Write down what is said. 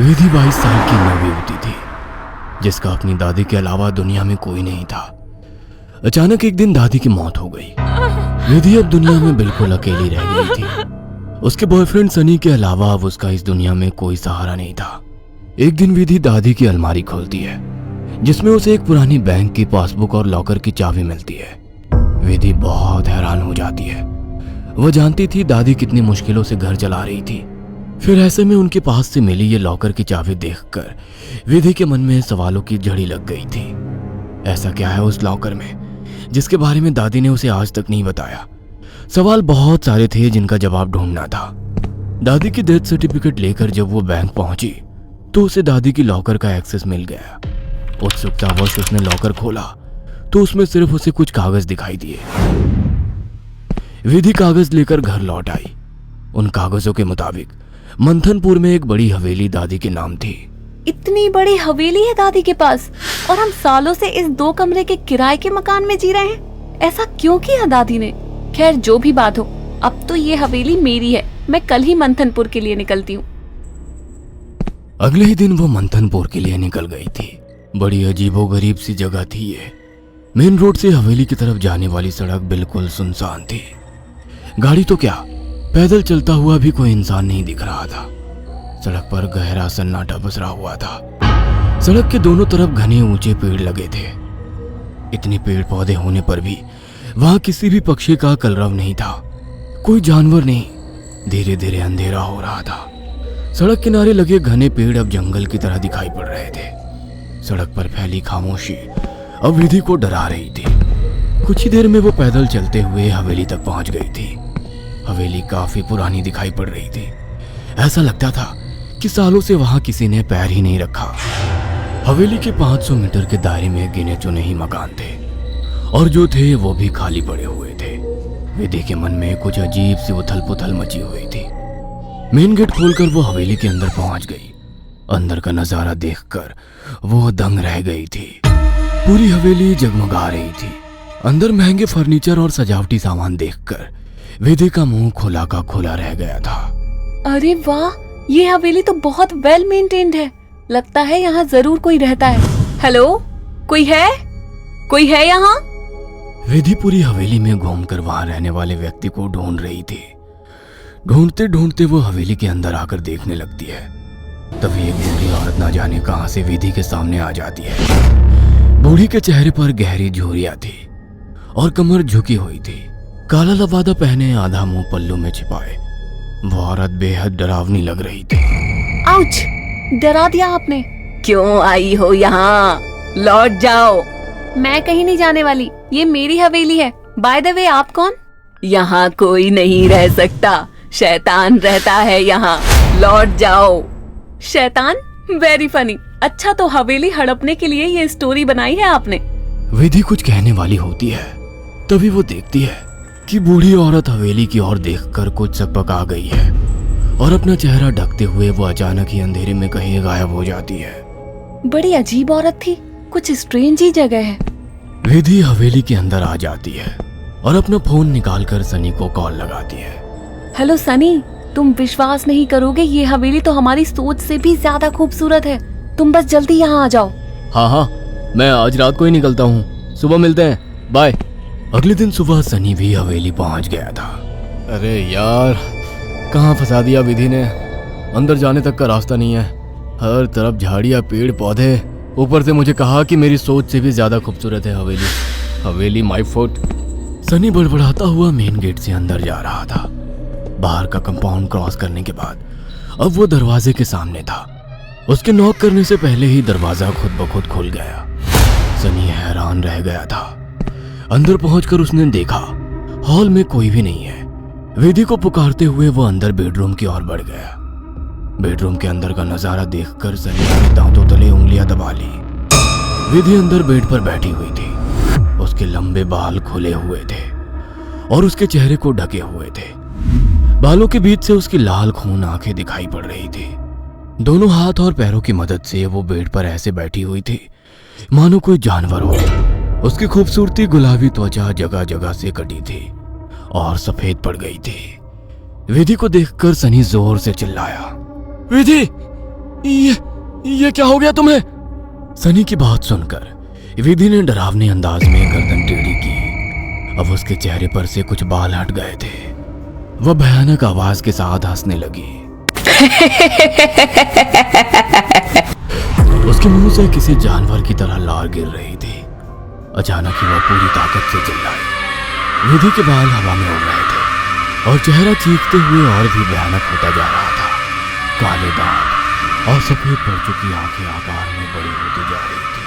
विधि 22 साल की नवयुवती थी जिसका अपनी दादी के अलावा दुनिया में कोई नहीं था। अचानक एक दिन दादी की मौत हो गई। विधि अब दुनिया में बिल्कुल अकेली रह गई थी। उसके बॉयफ्रेंड सनी के अलावा अब उसका इस दुनिया में कोई सहारा नहीं था। एक दिन विधि दादी की अलमारी खोलती है जिसमें उसे एक पुरानी बैंक की पासबुक और लॉकर की चाबी मिलती है। विधि बहुत हैरान हो जाती है। वह जानती थी दादी कितनी मुश्किलों से घर चला रही थी। फिर ऐसे में उनके पास से मिली ये लॉकर की चाबी देखकर विधि के मन में सवालों की झड़ी लग गई थी। ऐसा क्या है उस लॉकर में जिसके बारे में दादी ने उसे आज तक नहीं बताया। सवाल बहुत सारे थे जिनका जवाब ढूंढना था। दादी की डेथ सर्टिफिकेट लेकर जब वो बैंक पहुंची तो उसे दादी की लॉकर का एक्सेस मिल गया। उत्सुकतावश उसने लॉकर खोला तो उसमें सिर्फ उसे कुछ कागज दिखाई दिए। विधि कागज लेकर घर लौट आई। उन कागजों के मुताबिक मंथनपुर में एक बड़ी हवेली दादी के नाम थी। इतनी बड़ी हवेली है दादी के पास और हम सालों से इस 2 कमरे के किराए के मकान में जी रहे हैं। ऐसा क्यों किया दादी ने? खैर जो भी बात हो, अब तो ये हवेली मेरी है। मैं कल ही मंथनपुर के लिए निकलती हूँ। अगले ही दिन वो मंथनपुर के लिए निकल गई थी। बड़ी अजीबोगरीब सी जगह थी ये। मेन रोड से हवेली की तरफ जाने वाली सड़क बिल्कुल सुनसान थी। गाड़ी तो क्या, पैदल चलता हुआ भी कोई इंसान नहीं दिख रहा था। सड़क पर गहरा सन्नाटा पसरा हुआ था। सड़क के दोनों तरफ घने ऊंचे पेड़ लगे थे। इतने पेड़ पौधे होने पर भी वहां किसी भी पक्षी का कलरव नहीं था। कोई जानवर नहीं। धीरे धीरे अंधेरा हो रहा था। सड़क किनारे लगे घने पेड़ अब जंगल की तरह दिखाई पड़ रहे थे। सड़क पर फैली खामोशी अब विधि को डरा रही थी। कुछ ही देर में वो पैदल चलते हुए हवेली तक पहुंच गई थी। हवेली काफी पुरानी दिखाई पड़ रही थी। ऐसा लगता था कि सालों से वहां किसी ने पैर ही नहीं रखा। हवेली के 500 मीटर के दायरे में गिने चुने ही मकान थे और जो थे वो भी खाली पड़े हुए थे। विधि के मन में कुछ अजीब सी उथल पुथल मची हुई थी। मेन गेट खोलकर वो हवेली के अंदर पहुंच गई। अंदर का नजारा देखकर वो दंग रह गई थी। पूरी हवेली जगमगा रही थी। अंदर महंगे फर्नीचर और सजावटी सामान देखकर विधि का मुंह खुला का खुला रह गया था। अरे वाह, ये हवेली तो बहुत वेल मेंटेन्ड है। लगता है यहाँ जरूर कोई रहता है। हेलो, कोई है? कोई है यहाँ? विधि पूरी हवेली में घूमकर वहां रहने वाले व्यक्ति को ढूंढ रही थी। ढूंढते ढूंढते वो हवेली के अंदर आकर देखने लगती है। तभी एक बूढ़ी औरत ना जाने कहां से विधि के सामने आ जाती है। बूढ़ी के चेहरे पर गहरी झुर्रियां थी और कमर झुकी हुई थी। काला लबादा पहने, आधा मुंह पल्लू में छिपाए वो औरत बेहद डरावनी लग रही थी। आउच! डरा दिया आपने। क्यों आई हो यहाँ? लौट जाओ। मैं कहीं नहीं जाने वाली। ये मेरी हवेली है। बाय द वे, आप कौन? यहाँ कोई नहीं रह सकता। शैतान रहता है यहाँ। लौट जाओ। शैतान? Very funny. अच्छा, तो हवेली हड़पने के लिए ये स्टोरी बनाई है आपने? विधि कुछ कहने वाली होती है तभी वो देखती है कि बूढ़ी औरत हवेली की ओर देखकर कुछ सकपक आ गई है और अपना चेहरा ढकते हुए वो अचानक ही अंधेरे में कहीं गायब हो जाती है। बड़ी अजीब औरत थी। कुछ स्ट्रेंज ही जगह है। विधि हवेली के अंदर आ जाती है और अपना फोन निकालकर सनी को कॉल लगाती है। हेलो सनी, तुम विश्वास नहीं करोगे, ये हवेली तो हमारी सोच से भी ज्यादा खूबसूरत है। तुम बस जल्दी यहाँ आ जाओ। हाँ, मैं आज रात को ही निकलता हूँ। सुबह मिलते हैं, बाय। अगले दिन सुबह सनी भी हवेली पहुंच गया था। अरे यार, कहाँ फंसा दिया विधि ने। अंदर जाने तक का रास्ता नहीं है। हर तरफ झाड़ियाँ, पेड़ पौधे। ऊपर से मुझे कहा कि मेरी सोच से भी ज्यादा खूबसूरत है हवेली माय फुट। सनी बड़बड़ाता हुआ मेन गेट से अंदर जा रहा था। बाहर का कंपाउंड क्रॉस करने के बाद अब वो दरवाजे के सामने था। उसके नॉक करने से पहले ही दरवाजा खुद ब खुद खुल गया। सनी हैरान रह गया था। अंदर पहुंचकर उसने देखा हॉल में कोई भी नहीं है। विधि को पुकारते हुए वो अंदर बेडरूम की ओर बढ़ गया। बेडरूम के अंदर का नजारा देखकर सनी ने दांतों तले उंगलियां दबा ली। विधि अंदर बेड पर बैठी हुई थी। उसके लंबे बाल खुले हुए थे और उसके चेहरे को ढके हुए थे। बालों के बीच से उसकी लाल खून आंखें दिखाई पड़ रही थी। दोनों हाथ और पैरों की मदद से वो बेड पर ऐसे बैठी हुई थी मानो कोई जानवर हो। उसकी खूबसूरती गुलाबी त्वचा जगह जगह से कटी थी और सफेद पड़ गई थी। विधि को देखकर सनी जोर से चिल्लाया, विधि, ये क्या हो गया तुम्हें? सनी की बात सुनकर विधि ने डरावने अंदाज में गर्दन टेढ़ी की। अब उसके चेहरे पर से कुछ बाल हट गए थे। वह भयानक आवाज के साथ हंसने लगी। उसके मुंह से किसी जानवर की तरह लार गिर रही थी। अचानक ही वह पूरी ताकत से चिल्लाई। विधि के बाल हवा में उड़ रहे थे और चेहरा चीखते हुए और भी भयानक होता जा रहा था। काले दांत और सफेद पड़ चुकी आंखें आकार में बड़ी होती जा रही थी।